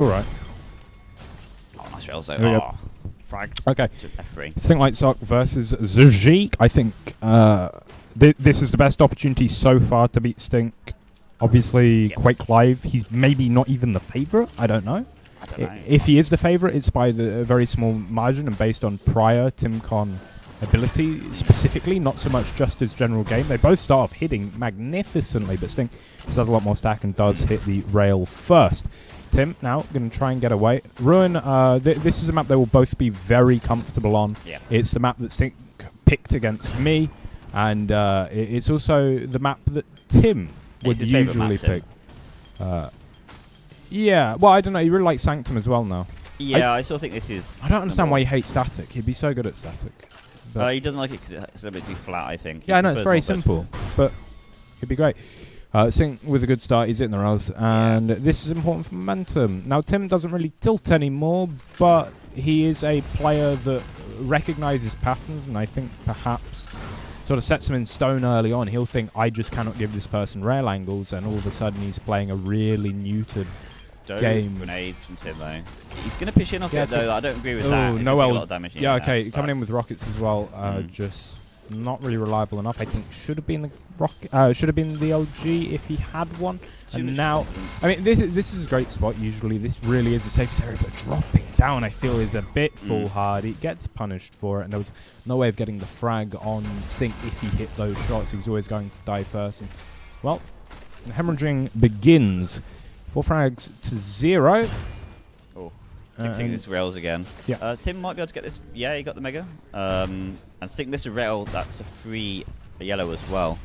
All right. Oh, nice rails though. Here we go. Oh, fragged. Okay. To F3. Stink Light Sock versus Zajik. I think this is the best opportunity so far to beat Stink. Obviously, Yep. Quake Live, he's maybe not even the favourite. I don't know. I don't know. If he is the favourite, it's by a very small margin and based on prior TimCon ability specifically, not so much just his general game. They both start off hitting magnificently, but Stink just has a lot more stack and does hit the rail first. Tim now going to try and get away. Ruin, this is a map they will both be very comfortable on. Yeah. It's the map that Stink picked against me, and it's also the map that Tim would his favourite usually map, Tim. pick. Yeah, well, I don't know. You really like Sanctum as well now. Yeah, I still think this is. I don't understand number why one. you hate static. He'd be so good at static. But He doesn't like it because it's a little bit too flat, I think. yeah, I know, it's very prefers simple, but it'd be great. Stink with a good start, he's hitting the rails, and this is important for momentum. Now, Tim doesn't really tilt anymore, but he is a player that recognises patterns, and I think perhaps sort of sets him in stone early on. He'll think, I just cannot give this person rail angles, and all of a sudden he's playing a really neutered game. Grenades from Tim though. He's going to push in off Yeah, it though. I don't agree with that. Oh, He's no, gonna take a lot of damage. yeah, okay, coming in with rockets as well, Mm. just not really reliable enough. I think should have been the rocket, should have been the LG if he had one. Too And much now, confidence. I mean, this is a great spot. Usually, this really is a safe area, but dropping down, I feel, is a bit foolhardy. He gets punished for it, and there was no way of getting the frag on Stink if he hit those shots. He was always going to die first. And well, the hemorrhaging begins. 4 frags to 0. Oh, Stink this rails again. Yeah. Tim might be able to get this. Yeah, he got the mega. And Stink this rail. That's a free yellow as well.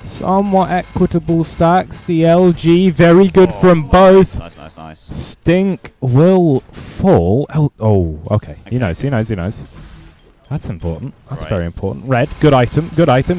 Somewhat equitable stacks. The LG, very good from both. Nice. Stink will fall. Oh, okay. He knows. That's important. That's Right. very important. Red, good item.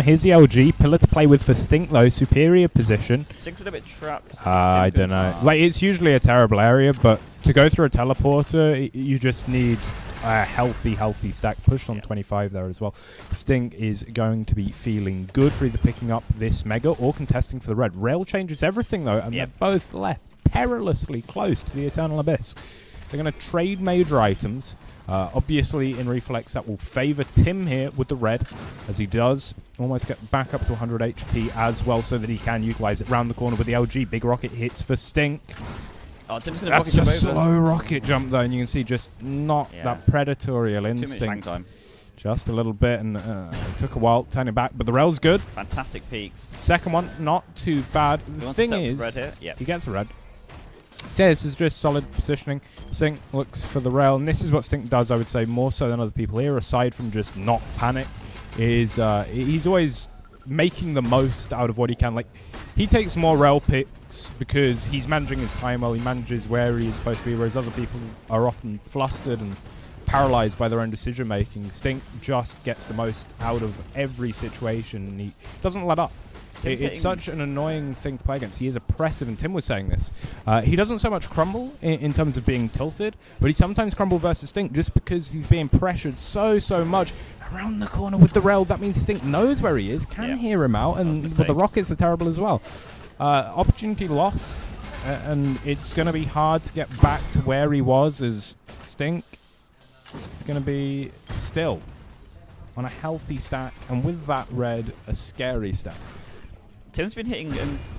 Here's the LG. Pillar to play with for Stink, though. Superior position. Stink's a little bit trapped. I don't know. Like, it's usually a terrible area, but to go through a teleporter, you just need a healthy stack. Pushed on 25 there as well. Stink is going to be feeling good for either picking up this mega or contesting for the red. Rail changes everything, though, and they're both left perilously close to the Eternal Abyss. They're going to trade major items. Obviously, in Reflex, that will favour Tim here with the red, as he does almost get back up to 100 HP as well, so that he can utilise it round the corner with the LG. Big rocket hits for Stink. Oh, Tim's going to That's rocket a jump over. slow rocket jump, though, and you can see just not that predatorial Too much hang instinct. time. Just a little bit, and it took a while turning back, but the rail's good. Fantastic peaks. Second one, not too bad. He The wants to thing set up is, red here. Yeah. he gets the red. So this is just solid positioning. Stink looks for the rail, and this is what Stink does, I would say, more so than other people here, aside from just not panic, is he's always making the most out of what he can. Like, he takes more rail picks because he's managing his time well, he manages where he is supposed to be, whereas other people are often flustered and paralyzed by their own decision making. Stink just gets the most out of every situation, and he doesn't let up. It's such an annoying thing to play against. He is oppressive, and Tim was saying this. He doesn't so much crumble in terms of being tilted, but he sometimes crumble versus Stink just because he's being pressured so much. Around the corner with the rail, that means Stink knows where he is, can hear him out, and but the rockets are terrible as well. Opportunity lost, and it's going to be hard to get back to where he was as Stink is going to be still on a healthy stack, and with that red, a scary stack. Tim's been hitting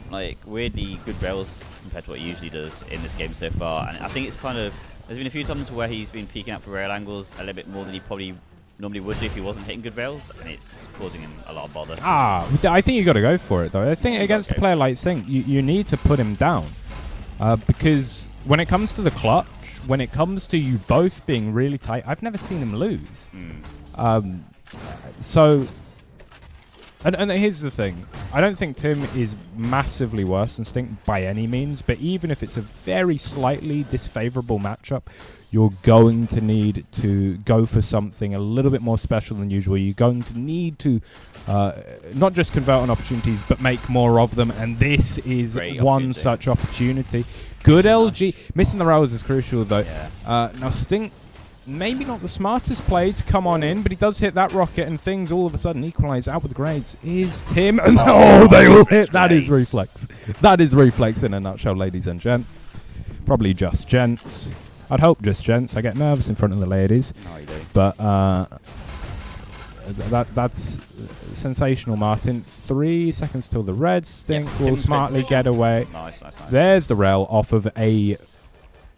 like weirdly good rails compared to what he usually does in this game so far, and I think it's kind of, there's been a few times where he's been peeking out for rail angles a little bit more than he probably normally would do if he wasn't hitting good rails, and it's causing him a lot of bother. I think you got to go for it, though. I think against a player like Stink, you need to put him down, because when it comes to the clutch, when it comes to you both being really tight, I've never seen him lose. So. And here's the thing. I don't think Tim is massively worse than Stink by any means, but even if it's a very slightly disfavourable matchup, you're going to need to go for something a little bit more special than usual. You're going to need to not just convert on opportunities, but make more of them, and this is one such opportunity. Good LG. Missing the rails is crucial, though. Now, Stink maybe not the smartest play to come on in, but he does hit that rocket, and things all of a sudden equalize out with the grades. Is Tim? Oh, they all hit. That is Reflex. That is Reflex in a nutshell, ladies and gents. Probably just gents. I'd hope just gents. I get nervous in front of the ladies. No, you do. But that's sensational, Martin. 3 seconds till the red. Stink will smartly get away. Nice. There's the rail off of a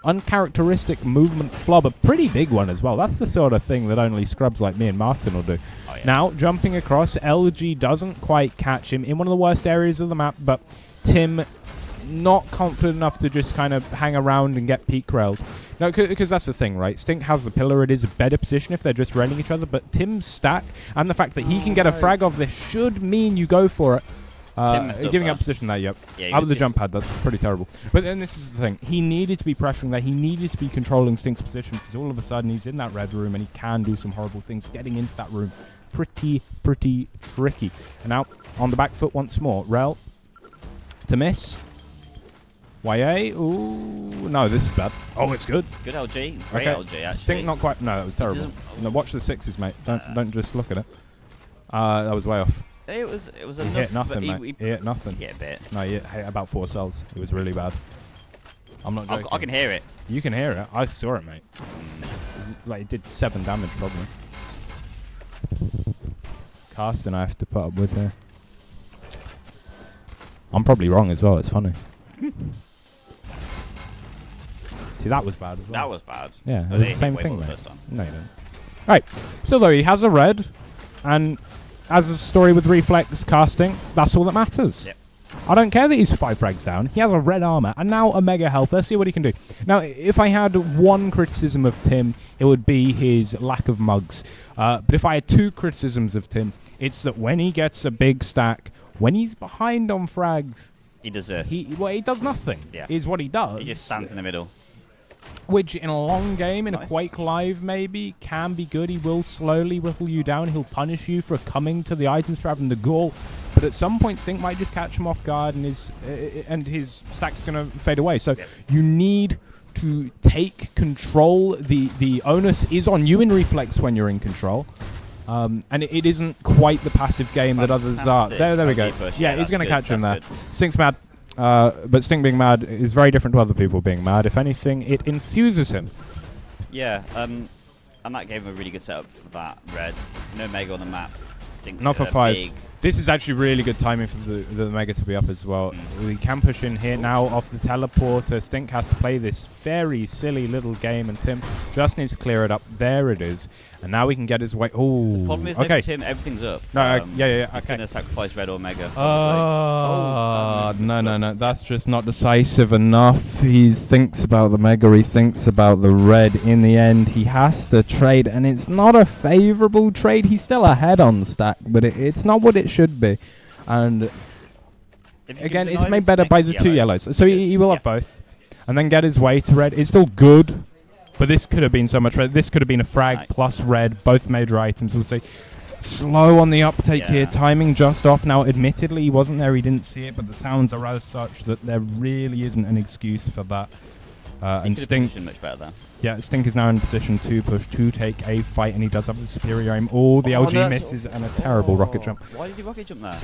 uncharacteristic movement flub, a pretty big one as well. That's the sort of thing that only scrubs like me and Martin will do. Oh, yeah. Now, jumping across, LG doesn't quite catch him in one of the worst areas of the map, but Tim not confident enough to just kind of hang around and get peak railed. No, because that's the thing, right? Stink has the pillar. It is a better position if they're just railing each other, but Tim's stack and the fact that he can get a frag off this should mean you go for it. Giving up position there, yep. Yeah, out of the jump pad, that's pretty terrible. But then this is the thing. He needed to be pressuring there. He needed to be controlling Stink's position because all of a sudden he's in that red room and he can do some horrible things. Getting into that room, pretty tricky. And now on the back foot once more. Rel to miss. YA. Ooh, no, this is bad. Oh, it's good. Good LG. Great Okay. LG, actually. Stink not quite. No, that was terrible. No, watch the sixes, mate. Don't just look at it. That was way off. It was He enough. hit nothing, mate. He hit nothing. Yeah, a bit. No, he hit about 4 cells. It was really bad. I'm not joking. I can hear it. You can hear it. I saw it, mate. Like, it did 7 damage, probably. Casting I have to put up with here. I'm probably wrong as well. It's funny. See, that was bad as well. That was bad. Yeah, it No, was they the same hit way thing, more the mate. first time. No, you don't. Right. So, though, he has a red, and as a story with Reflex casting, that's all that matters. Yep. I don't care that he's 5 frags down. He has a red armor, and now a mega health. Let's see what he can do. Now, if I had one criticism of Tim, it would be his lack of mugs. But if I had 2 criticisms of Tim, it's that when he gets a big stack, when he's behind on frags, He does this. he does nothing, Yeah. is what he does. He just stands in the middle. Which, in a long game, in a Nice. Quake Live, maybe, can be good. He will slowly whittle you down. He'll punish you for coming to the items, for having the goal. But at some point, Stink might just catch him off guard, and his stack's going to fade away. So you need to take control. The onus is on you in Reflex when you're in control. And it isn't quite the passive game that others are. There we go. Push. Yeah, he's going to good, catch him there. that's good. Stink's mad. But Stink being mad is very different to other people being mad. If anything, it enthuses him. Yeah, and that gave him a really good setup for that red. No mega on the map. Stinks Not for 5. big. This is actually really good timing for the Mega to be up as well. We can push in here now off the teleporter. Stink has to play this very silly little game, and Tim just needs to clear it up. There it is. And now we can get his way. Oh, Problem is, okay. for Tim, everything's up. No, yeah, He's okay. going to sacrifice red or mega. No. That's just not decisive enough. He thinks about the Mega. He thinks about the red. In the end, he has to trade, and it's not a favorable trade. He's still ahead on the stack, but it's not what it should be. And If you can again, it's deny made this better by the next 2 yellow. yellows. So he will have both. And then get his way to red. It's still good, but this could have been so much red. This could have been a frag Right. plus red, both major items. We'll see. Slow on the uptake here, Yeah. timing just off. Now, admittedly, he wasn't there, he didn't see it, but the sounds are as such that there really isn't an excuse for that. He And could have Stink, positioned much better there. yeah, Stink is now in position to push to take a fight, and he does have the superior aim. Oh, the Oh, LG no, misses, and a terrible rocket jump. Why did he rocket jump there?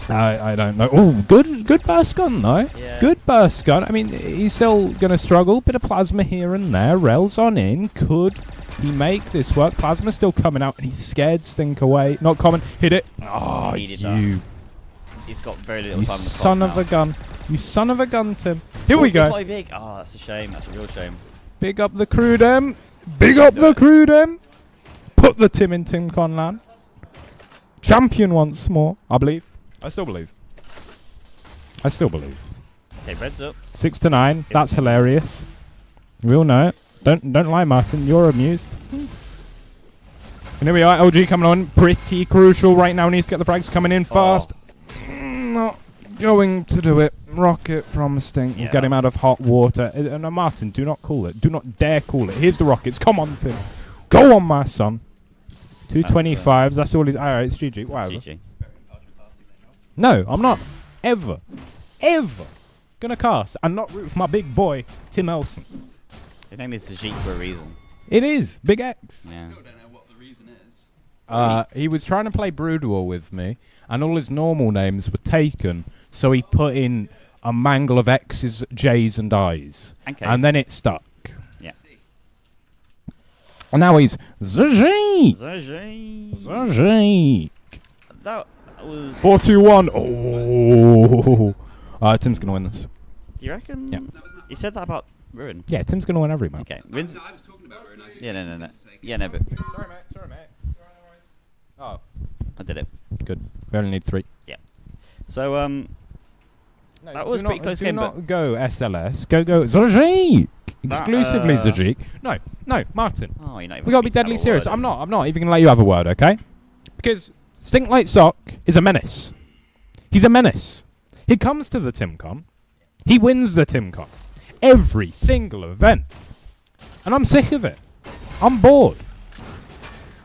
I don't know. Oh, good burst gun though. Yeah. Good burst gun. I mean, he's still gonna struggle. Bit of plasma here and there. Rel's on in. Could he make this work? Plasma's still coming out, and he's scared Stink away. Not common. Hit it. Oh, He did that. you He's got very little you time on the clock son of now. a gun. You son of a gun, Tim. Here we That's go. why big. Oh, that's a shame. That's a real shame. Big up the crew, dem. Big up the crew, dem. Put the Tim in TimConLAN. Champion once more. I believe. I still believe. Okay, red's up. 6 to 9. That's hilarious. We all know it. Don't lie, Martin. You're amused. And here we are. LG coming on. Pretty crucial right now. Needs to get the frags coming in fast. Not going to do it. Rocket from Stink. Yeah, We'll get him out of hot water. Martin, do not call it. Do not dare call it. Here's the rockets. Come on, Tim. Go on, my son. 225s. That's all he's... Alright, it's GG. Wow. GG. No, I'm not ever gonna cast and not root for my big boy, Tim Elson. His name is Sajik for a reason. It is Big X. Yeah. Still don't know what the reason is. He was trying to play Brood War with me, and all his normal names were taken, so he put in a mangle of X's, J's, and I's. And then it stuck. Yeah. And now he's Zajic! That was... 4-2-1. Oh. Tim's going to win this. Do you reckon? Yeah. You said that about Ruin. Yeah, Tim's going to win every match. Okay. No, I was talking about Ruin. Yeah, no. Yeah, no, but... Sorry, mate. Oh. I did it. Good. We only need 3. Yeah. So, that was pretty close game, Do but... not go SLS. Go Zajic! Exclusively That, Zajic. No, Martin. Oh, you're not even We gotta be deadly serious. I'm not even gonna let you have a word, okay? Because Stink Like Sock is a menace. He's a menace. He comes to the TimCon. He wins the TimCon. Every single event. And I'm sick of it. I'm bored.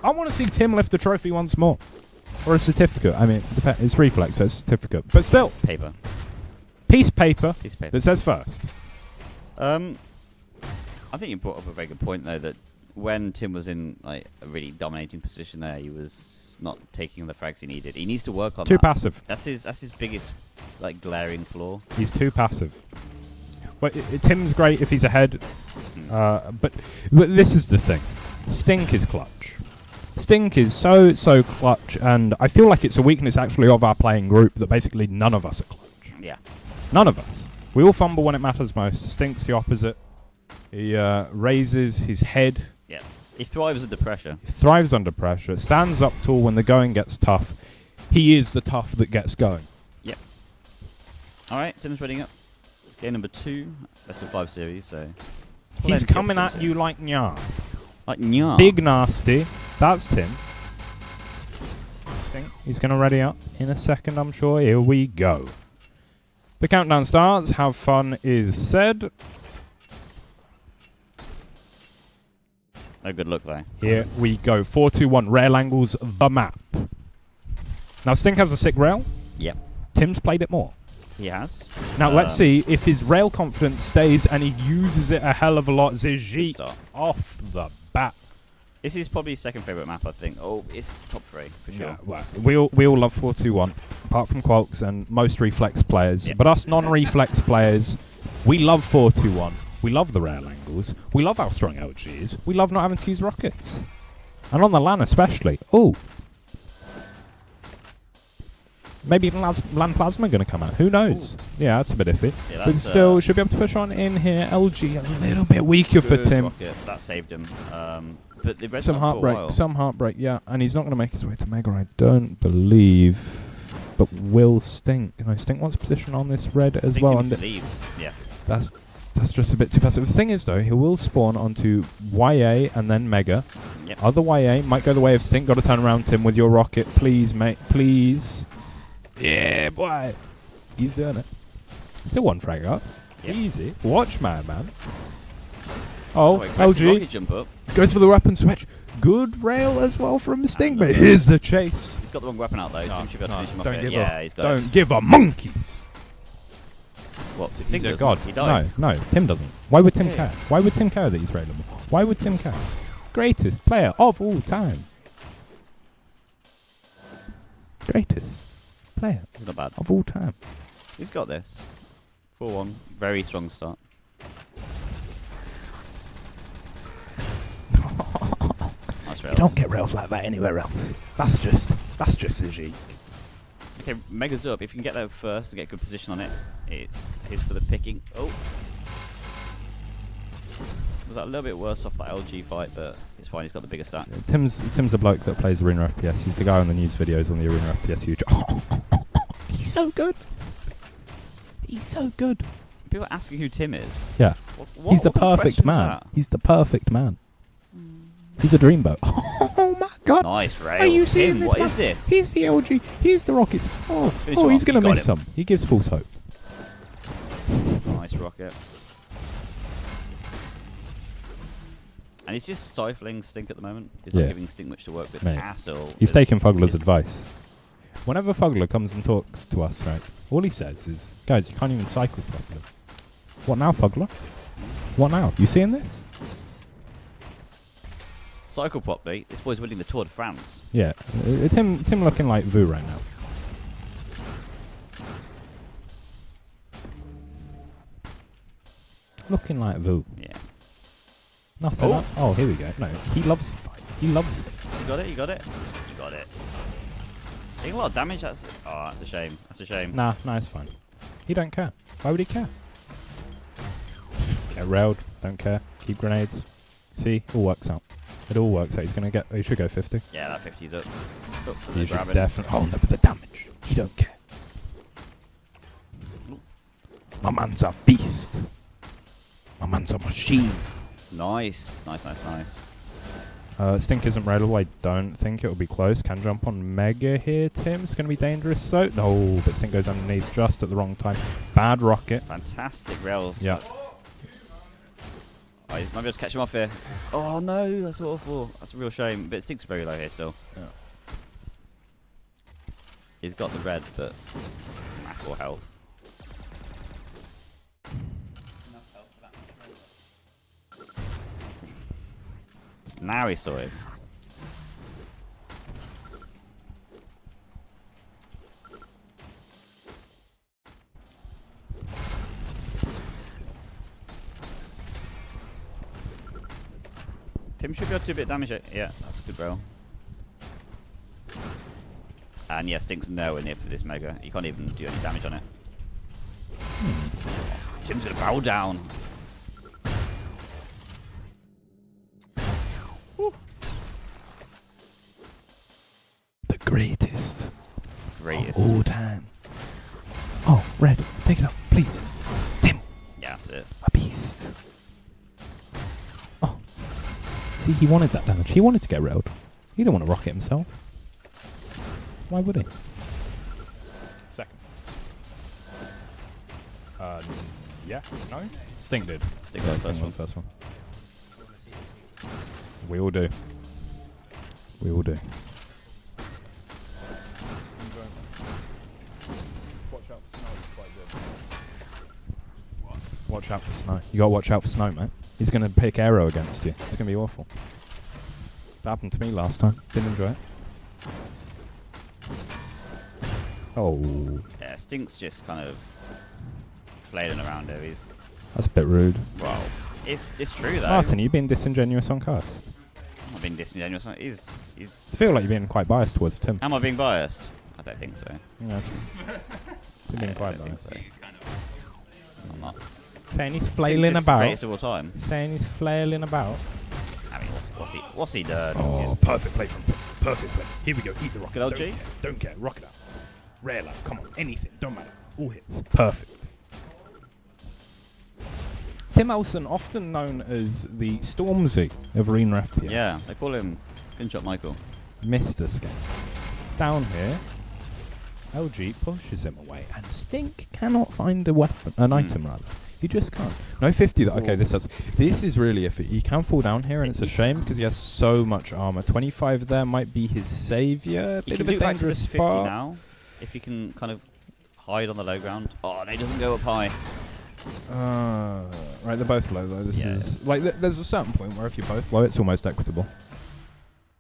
I want to see Tim lift a trophy once more. Or a certificate. I mean, it's Reflex, so it's a certificate. But still. Paper. Piece of paper. Piece of paper. That says first. I think you brought up a very good point, though, that when Tim was in like a really dominating position there, he was not taking the frags he needed. He needs to work on Too that. passive. That's his biggest like glaring flaw. He's too passive. But Tim's great if he's ahead. But this is the thing. Stink is clutch. Stink is so clutch, and I feel like it's a weakness actually of our playing group that basically none of us are clutch. Yeah. None of us. We all fumble when it matters most. Stink's the opposite. He raises his head. Yeah. He thrives under pressure. He thrives under pressure. Stands up tall when the going gets tough. He is the tough that gets going. Yep. All right, Tim's reading up. It's game number 2. Best of 5 series, so... He's plenty coming of at you like nya. Like nya. Big nasty. That's Tim. I think he's going to ready up in a second, I'm sure. Here we go. The countdown starts. Have fun is said. No good look, though. Here we go. 4-2-1. Rail angles the map. Now, Stink has a sick rail. Yep. Tim's played it more. He has. Now, let's see if his rail confidence stays and he uses it a hell of a lot. Good Zajic start. off the bat. This is probably his second favourite map, I think. Oh, it's top 3, for sure. Yeah, well, we all love 4-2-1, apart from Qualks and most Reflex players. Yep. But us non-Reflex players, we love 4-2-1. We love the rail angles. We love how strong LG is. We love not having to use rockets. And on the LAN especially. Oh. Maybe even LAN Plasma going to come out. Who knows? Ooh. Yeah, that's a bit iffy. Yeah, but still, should be able to push on in here. LG a little bit weaker for Tim. Rocket. That saved him. But the red Some heartbreak, yeah. And he's not going to make his way to Mega, I don't believe. But will Stink. You know, Stink wants position on this red as well. And yeah. That's just a bit too passive. The thing is, though, he will spawn onto YA and then Mega. Yep. Other YA might go the way of Stink. Got to turn around, Tim, with your rocket. Please, mate. Please. Yeah, boy. He's doing it. Still one frag up. Yep. Easy. Watch, man. Oh, LG. Rocket jump up. Goes for the weapon switch. Good rail as well from Stink, but here's the chase. He's got the wrong weapon out, though. Tim should be able to finish him off. Don't here. He's got it. Don't give a monkeys. What? He's Stink a doesn't. god. He died. No, Tim doesn't. Why would Tim care? Why would Tim care that he's railable? Why would Tim care? Greatest player of all time. Greatest player He's not bad. of all time. He's got this. 4-1. Very strong start. Nice rails. You don't get rails like that anywhere else. That's just Zajic. Okay, Mega's up. If you can get there first to get a good position on it, it's his for the picking. Oh. Was that a little bit worse off that LG fight, but it's fine. He's got the bigger stat. Tim's a bloke that plays Arena FPS. He's the guy on the news videos on the Arena FPS YouTube. He's so good. He's so good. People are asking who Tim is. Yeah. He's the perfect man. He's the perfect man. He's a dreamboat. Oh my god. Nice rail. Are you seeing this? What is this? He's the LG. He's the Rockets. Oh, he's going to miss some. He gives false hope. Nice rocket. And he's just stifling Stink at the moment. He's not giving Stink much to work with at all. He's taking Fugler's advice. Whenever Fugler comes and talks to us, right, all he says is, guys, you can't even cycle properly. What now, Fugler? What now? You seeing this? cycle properly, this boy's winning the Tour de France. Yeah, Tim looking like Vu right now. Looking like Vu. Yeah. Nothing. Oh. Oh, here we go. No, he loves the fight. He loves it. You got it, you got it. You got it. Taking a lot of damage, that's a shame. That's a shame. Nah, it's fine. He don't care. Why would he care? Get railed, don't care. Keep grenades. See, all works out. It all works out. He should go 50. Yeah, that 50's up. Up for He the should grabbing. definitely. Oh no, but the damage. He don't care. My man's a beast. My man's a machine. Nice, nice, nice, nice. Stink isn't railable. I don't think it will be close. Can jump on Mega here, Tim. It's going to be dangerous. So no, but Stink goes underneath just at the wrong time. Bad rocket. Fantastic rails. Yeah. Oh, he's might be able to catch him off here. Oh no, that's awful. That's a real shame. But Stink's very low here still. Yeah. He's got the red, but lack or health. Now he saw it. Tim should be able to do a bit of damage. Yeah, that's a good roll. And yeah, Stink's nowhere near for this Mega. You can't even do any damage on it. Tim's gonna bow down. The greatest. Greatest. Of all time. Oh, red. Pick it up, please. Tim. Yeah, that's it. A beast. Oh. See, he wanted that damage. He wanted to get railed. He didn't want to rocket himself. Why would he? Second. Yeah. No? Stink did. Stick on the first one. First one. We all do. We all do. Watch out for snow. Watch out for snow. You gotta watch out for snow, man. He's gonna pick arrow against you. It's gonna be awful. That happened to me last time. Didn't enjoy it. Oh. Yeah, Stink's just kind of flailing around here. That's a bit rude. Well, it's true though. Martin, you being disingenuous on cast? I'm not being disingenuous. I feel like you're being quite biased towards Tim. Am I being biased? I don't think so. Yeah. You're being I quite don't think biased. so. Kind of. I'm not. Saying he's Stink's flailing just about. greatest of all time. Saying he's flailing about. I mean, what's he done? Oh, perfect play from Tim. Perfect play. Here we go. Eat the rocket. Good old Don't G. care. Don't care. Rock it out. Rare lap. Come on. Anything. Don't matter. All hits. Perfect. Tim Elson, often known as the Stormzy of Arena FPS. Yeah, they call him Gunshot Michael. Mr. Skate. Down here, LG pushes him away, and Stink cannot find a weapon, an item rather. He just can't. No 50. Okay, this is really iffy. He can fall down here, and it's a shame because he has so much armor. 25 there might be his savior. He Bit can of a do back to dangerous this 50 spot. now, if he can kind of hide on the low ground. Oh, no, he doesn't go up high. Right, they're both low though. This Yeah. is like there's a certain point where if you're both low, it's almost equitable.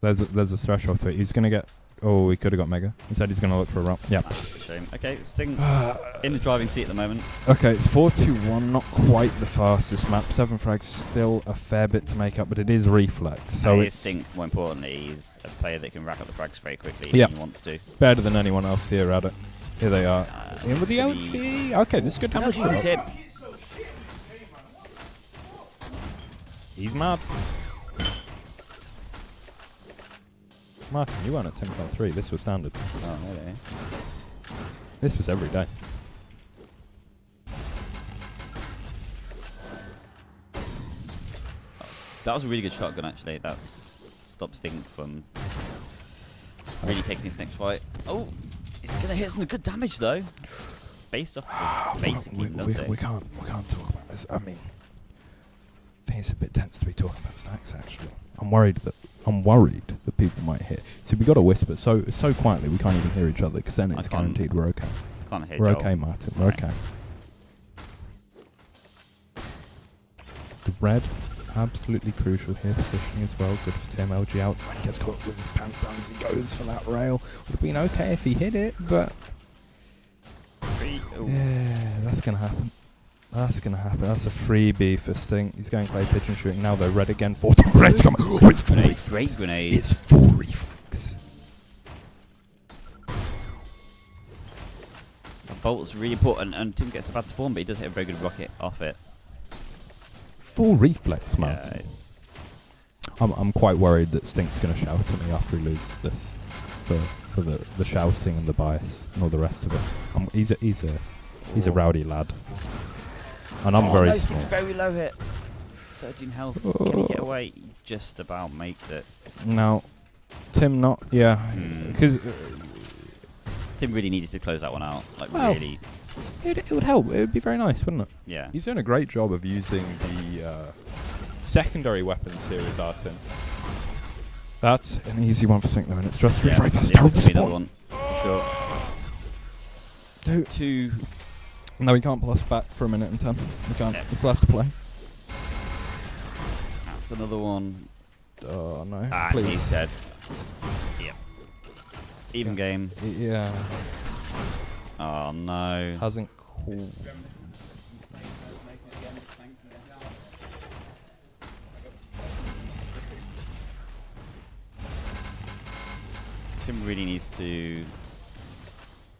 There's a threshold to it. He's gonna get. Oh, he could have got Mega. Instead, he's gonna look for a route. Yeah. That's a shame. Okay, Sting in the driving seat at the moment. Okay, it's 4-2-1. Not quite the fastest map. 7 frags still a fair bit to make up, but it is Reflex. So He is it's Sting, more importantly, he's a player that can rack up the frags very quickly Yeah. if he wants to. better than anyone else here at it. Here they are. In with the this LG. Okay, this is good damage. LG tip. He's mad. Martin, you weren't at TimConLAN 3. This was standard. Oh, really? This was every day. That was a really good shotgun, actually. That's stopped Sting from really taking his next fight. Oh, it's going to hit some good damage, though. Based off of basically nothing. We can't talk about this. I mean, I think it's a bit tense to be talking about stacks. Actually, I'm worried that people might hit. So we got to whisper so quietly we can't even hear each other because then it's guaranteed we're okay. I can't hit We're Joel. okay, Martin. We're Right. okay. The red. Absolutely crucial here, positioning as well. Good for Tim. LG out when he gets caught with his pants down as he goes for that rail. Would have been okay if he hit it, but yeah, that's gonna happen. That's gonna happen. That's a freebie for Stink. He's going clay pigeon shooting now though. Red again. 14 grenades coming. Oh, it's full reflex. Great grenades. It's full reflex. Bolt's really important, and Tim gets a bad spawn, but he does hit a very good rocket off it. Full reflex, man. Yeah, I'm quite worried that Stink's going to shout at me after he loses this for the shouting and the bias and all the rest of it. He's a rowdy lad, and I'm very no, small. Stink's very low hit. 13 health. Can he get away? He just about makes it. No, Tim not. Yeah, because Tim really needed to close that one out. Like really. It would help. It would be very nice, wouldn't it? Yeah. He's doing a great job of using the secondary weapons here as Artin. That's an easy one for Sync though, and it's just rephrase. That's terrible spawn. One, for sure. Two. No, we can't plus back for a minute and 10. We can't. Yeah. It's last to play. That's another one. Oh no! Ah, Please. he's dead. Yeah. Even game. Yeah. Oh no. Hasn't cool. Tim really needs to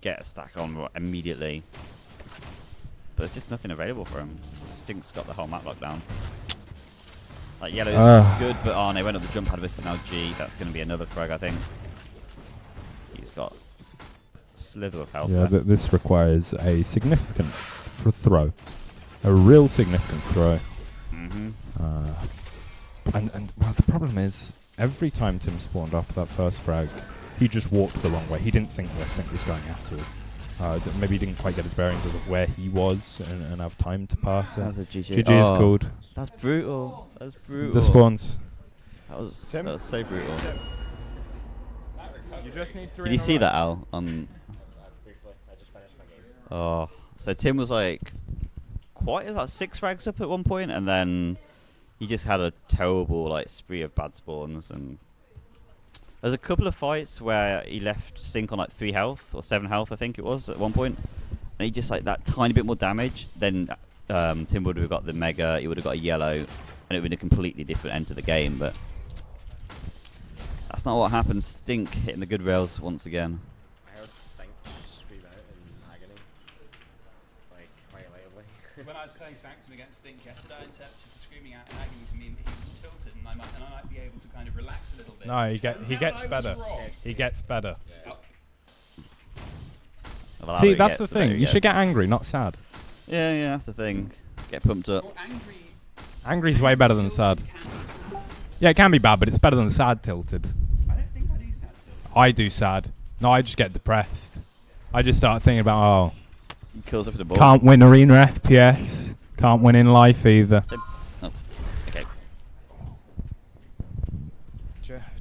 get a stack on immediately. But there's just nothing available for him. Stink's got the whole map locked down. Like yellow's good, but oh no, went up the jump pad versus now G. That's going to be another frag, I think. He's got a slither of health. Yeah, this requires a significant throw, a real significant throw. Mm-hmm. And well, the problem is every time Tim spawned after that first frag, he just walked the wrong way. He didn't think where Stink was going at all. Maybe he didn't quite get his bearings as of where he was and have time to pass it. That's a GG. GG is called. That's brutal. That's brutal. The spawns. That was so brutal. You just need Did you see that, Al? On oh, so Tim was like quite like 6 frags up at one point, and then he just had a terrible like spree of bad spawns. And there's a couple of fights where he left Stink on like 3 health or 7 health, I think it was at one point, and he just like that tiny bit more damage. Then Tim would have got the mega. He would have got a yellow, and it would have been a completely different end to the game. But that's not what happened. Stink hitting the good rails once again. I heard Stink scream out in agony, like quite loudly. When I was playing Sanctum against Stink yesterday, I interpreted the screaming out in agony to mean that he was tilted, and I might be able to kind of relax a little bit. No, he gets better. He gets better. Yeah. Well, See, that's the thing. You should get angry, not sad. Yeah, that's the thing. Get pumped up. You're angry. Angry's way better than sad. Yeah, it can be bad, but it's better than sad tilted. I don't think I do sad tilt. I do sad. No, I just get depressed. I just start thinking about, He kills up with the ball. can't win arena FPS. Can't win in life either. Oh, okay.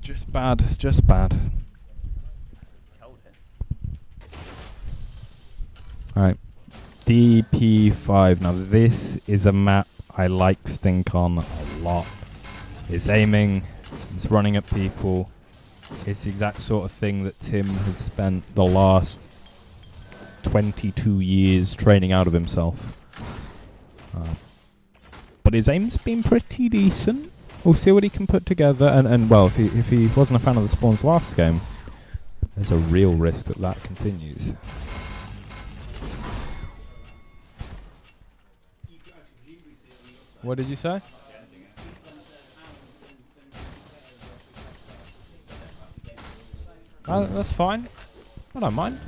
Just bad. Just bad. Alright. DP5. Now this is a map I like Stink on a lot. It's aiming, it's running at people. It's the exact sort of thing that Tim has spent the last 22 years training out of himself. But his aim's been pretty decent. We'll see what he can put together. And well, if he wasn't a fan of the spawns last game, there's a real risk that continues. What did you say? That's fine. I don't mind.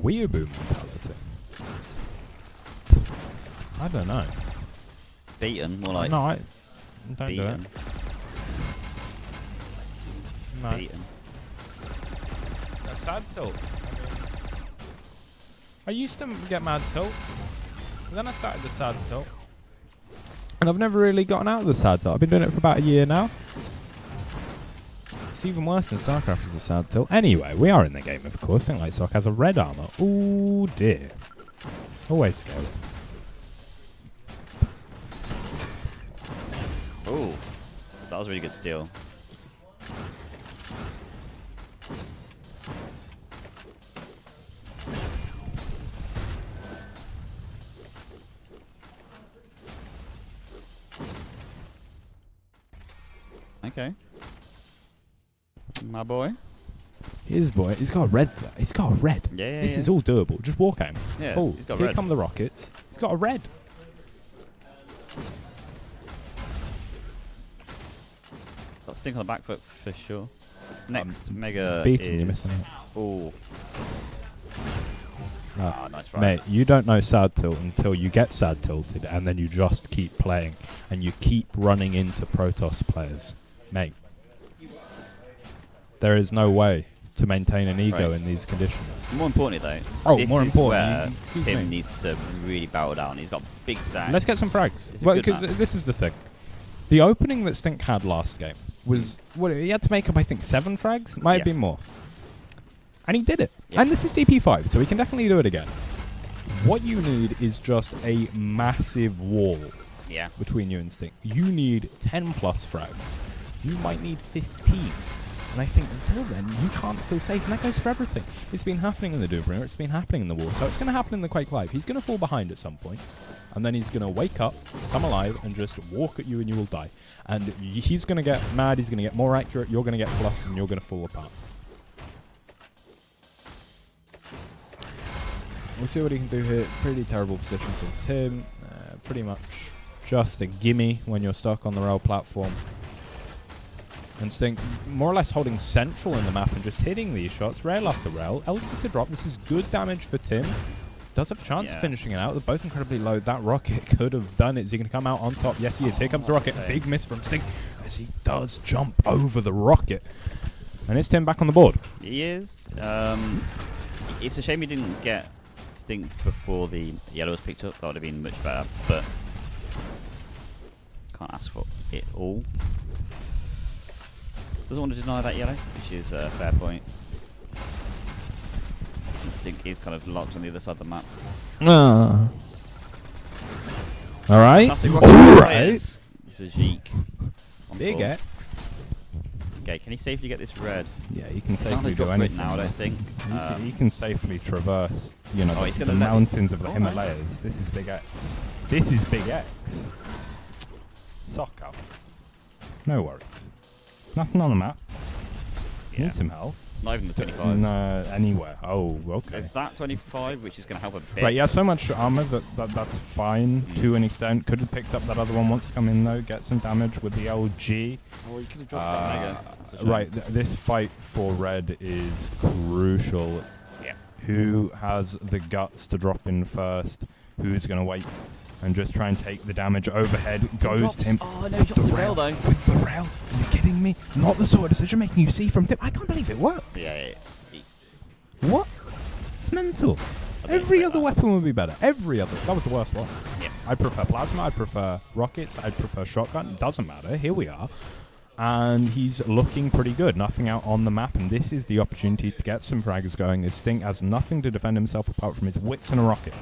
Weeaboo mentality. I don't know. Beaten, more like No, I don't do it. beaten. No. Beaten. A sad tilt. I used to get mad tilt. And then I started the sad tilt. And I've never really gotten out of the sad tilt. I've been doing it for about a year now. It's even worse than StarCraft as a sad tilt. Anyway, we are in the game, of course. Think Like Sock has a red armor. Ooh, dear. Always scary. Oh, that was a really good steal. Okay. My boy. His boy, he's got a red. He's got a red. Yeah, This yeah. is all doable. Just walk at him. Yeah, Oh, he's got here red. come the rockets. He's got a red. Got Stink on the back foot for sure. Next, Mega Beating is... you, missing it. Oh, Ah, nice frag. mate, you don't know sad tilt until you get sad tilted, and then you just keep playing, and you keep running into Protoss players, mate. There is no way to maintain an ego Right. in these conditions. More importantly, though, Oh, this more is importantly, where excuse Tim me. needs to really barrel down. He's got big stacks. Let's get some frags. It's a Well, good because map. this is the thing. The opening that Stink had last game was what he had to make up. I think 7 frags, might have Yeah. been more, and he did it. Yeah. And this is DP5, so he can definitely do it again. What you need is just a massive wall Yeah. between you and Stink. You need 10 plus frags. You might need 15. And I think until then, you can't feel safe. And that goes for everything. It's been happening in the Doombringer. It's been happening in the war. So it's going to happen in the Quake Live. He's going to fall behind at some point. And then he's going to wake up, come alive, and just walk at you and you will die. And he's going to get mad. He's going to get more accurate. You're going to get flustered and you're going to fall apart. We'll see what he can do here. Pretty terrible position from Tim. Pretty much just a gimme when you're stuck on the rail platform. And Stink more or less holding central in the map and just hitting these shots, rail after rail. LG to drop. This is good damage for Tim. Does have a chance of Yeah. finishing it out. They're both incredibly low. That rocket could have done it. Is he going to come out on top? Yes, he is. Here comes the rocket. okay. Big miss from Stink as he does jump over the rocket. And it's Tim back on the board. He is. It's a shame he didn't get Stink before the yellow was picked up. That would have been much better, but can't ask for it all. Doesn't want to deny that yellow, which is a fair point. Since Stink is kind of locked on the other side of the map. All right. Classic All rocket right. players. This is Jeek. on Big board. X. Okay, can he safely get this red? Yeah, you can It's not safely a do drop for it anything. now, I don't think. He can safely traverse, you know, Oh, he's the gonna let- mountains of the Oh, Himalayas. This is Big X. This is Big X. Sock up. No worries. Nothing on the map. Yeah. Need some health. Not even the 25s. No, anywhere. Oh, okay. There's that 25, which is going to help a bit. Right, yeah, so much armor that's fine to an extent. Could have picked up that other one once it come in though. Get some damage with the LG. Oh, you could have dropped that mega. That's a shame. Right, this fight for red is crucial. Yeah. Who has the guts to drop in first? Who's going to wait and just try and take the damage overhead? Goes drops. to him. Oh, no, he drops the rail, though. With the rail? Are you kidding me? Not the sort of decision making you see from Tim. I can't believe it worked. Yeah. What? It's mental. I think Every it's other better. weapon would be better. Every other. That was the worst one. Yeah. I prefer plasma. I prefer rockets. I prefer shotgun. Doesn't matter. Here we are. And he's looking pretty good. Nothing out on the map. And this is the opportunity to get some fraggers going. His Stink has nothing to defend himself apart from his wits and a rocket.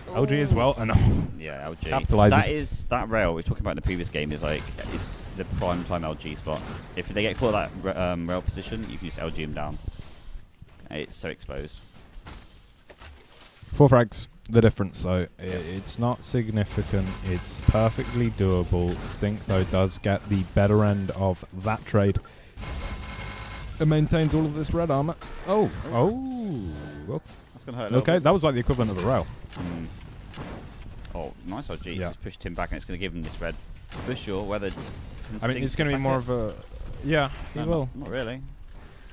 LG as well. And Yeah, LG. Capitalizes. That is that rail we were talking about in the previous game is like it's the prime time LG spot. If they get caught at that rail position, you can just LG him down. It's so exposed. 4 frags. The difference, though, it's not significant. It's perfectly doable. Stink, though, does get the better end of that trade. It maintains all of this red armor. Oh. That's gonna hurt. A little Okay, bit. that was like the equivalent of the rail. Oh, nice LG. Yeah. Just pushed him back, and it's gonna give him this red for sure. Whether I mean, it's going to be more of a... Yeah, he no, will. Not really.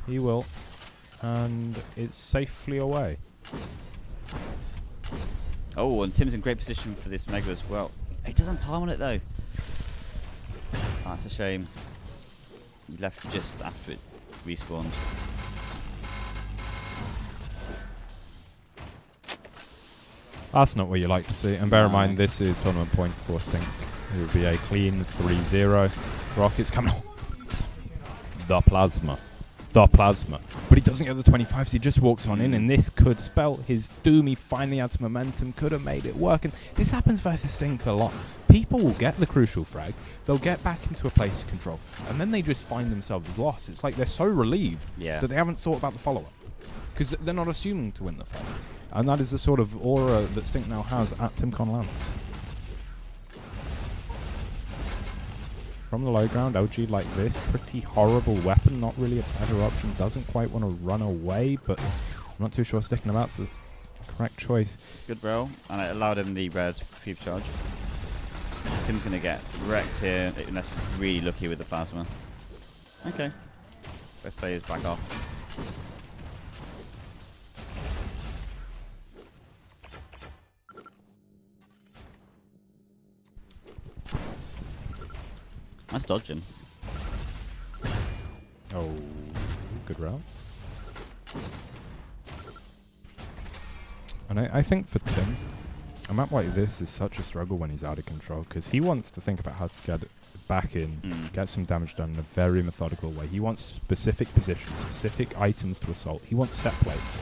He will. And it's safely away. Oh, and Tim's in great position for this mega as well. He doesn't have time on it though. That's a shame. He left just after it respawned. That's not what you like to see. And bear in mind, this is tournament point for Stink. It would be a clean 3-0. Rockets coming on. the plasma. The plasma. But he doesn't get the 25, so he just walks on in, and this could spell his doom. He finally had some momentum, could have made it work. And this happens versus Stink a lot. People will get the crucial frag, they'll get back into a place of control, and then they just find themselves lost. It's like they're so relieved that they haven't thought about the follow-up, because they're not assuming to win the fight. And that is the sort of aura that Stink now has at TimConLAN. From the low ground, LG like this, pretty horrible weapon, not really a better option, doesn't quite want to run away, but I'm not too sure sticking about's the correct choice. Good roll, and it allowed him the red fever charge. Tim's going to get wrecked here, unless he's really lucky with the plasma. Okay. Both players back off. Nice dodging. Oh, good round. And I think for Tim, a map like this is such a struggle when he's out of control, because he wants to think about how to get it back in, get some damage done in a very methodical way. He wants specific positions, specific items to assault. He wants set plates,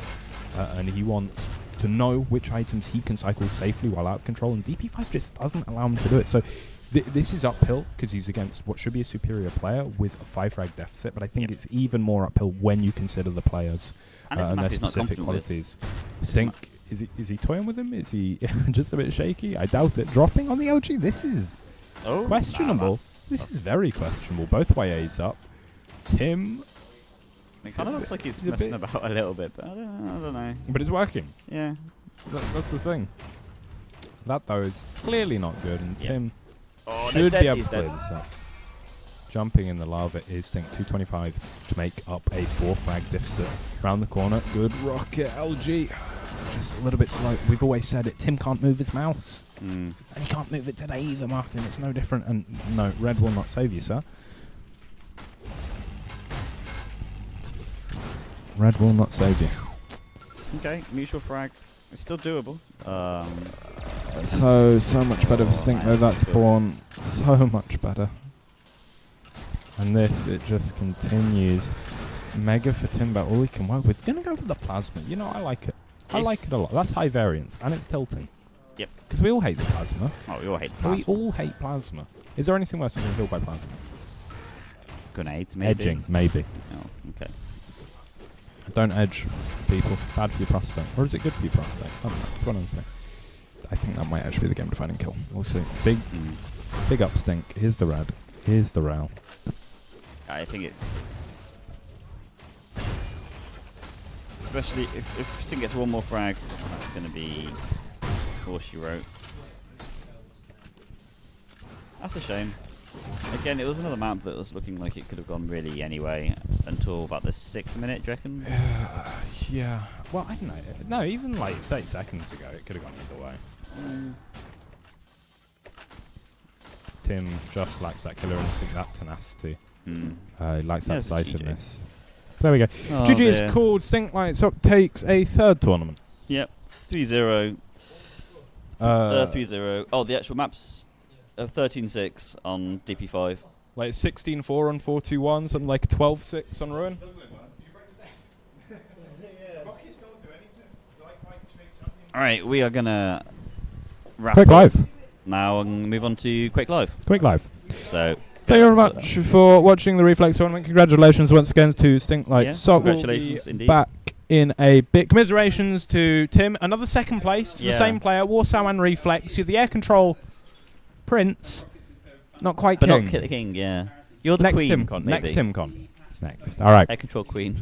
and he wants to know which items he can cycle safely while out of control, and DP5 just doesn't allow him to do it. So this is uphill because he's against what should be a superior player with a 5 frag deficit, but I think it's even more uphill when you consider the players and their specific qualities. Stink, is he toying with him? Is he just a bit shaky? I doubt it. Dropping on the OG, this is questionable. This is very questionable. Both YAs up. Tim... It kind of looks like he's messing about a little bit, but I don't know. But it's working. Yeah. That's the thing. That, though, is clearly not good, and Tim... Oh, should be able to clear this up. Jumping in the lava is Stink 225 to make up a 4 frag deficit. Round the corner, good rocket, LG. Just a little bit slow. We've always said it. Tim can't move his mouse. And he can't move it today either, Martin. It's no different. And no, red will not save you, sir. Red will not save you. Okay, mutual frag. It's still doable. So much better for Stink though, that spawn. So much better. And this, it just continues. Mega for Timber, all he can work with. Gonna go with the plasma. You know, I like it. I like it a lot. That's high variance, and it's tilting. Yep. Because we all hate the plasma. Oh, we all hate plasma. We all hate plasma. Is there anything worse than being killed by plasma? Grenades, maybe. Edging, maybe. Oh, okay. Don't edge people. Bad for your prostate. Or is it good for your prostate? I don't know. It's one of the things. I think that might actually be the game defining kill. We'll see. Big up Stink. Here's the red. Here's the rail. I think it's especially if Stink gets one more frag, that's going to be all she wrote. That's a shame. Again, it was another map that was looking like it could have gone really anyway until about the 6th minute, do you reckon? Yeah. Well, I don't know. No, even like 30 seconds ago, it could have gone either way. Tim just lacks that killer instinct, that tenacity. He likes that decisiveness. There we go. Oh, GG is called. Stink Lights Up takes a 3rd tournament. Yep. 3-0. 3-0. Oh, the actual map's 13-6 on DP5. Like 16-4 on 4-2-1, something like 12-6 on Ruin. Alright, we are going to wrap Quick up Live. now and move on to Quick Live. Quick Live. So, thank you very much for watching the Reflex tournament. Congratulations once again to Stink Light Sock. Congratulations indeed. Back in a bit. Commiserations to Tim. Another 2nd place to the same player, Warsaw and Reflex. You're the air control prince. Not quite but king. Not king, yeah. You're the Next queen. TimCon. Maybe. Next TimCon. Next. All right. Air control queen.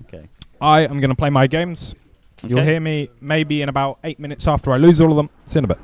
Okay. I am going to play my games. You'll hear me maybe in about 8 minutes after I lose all of them. See you in a bit.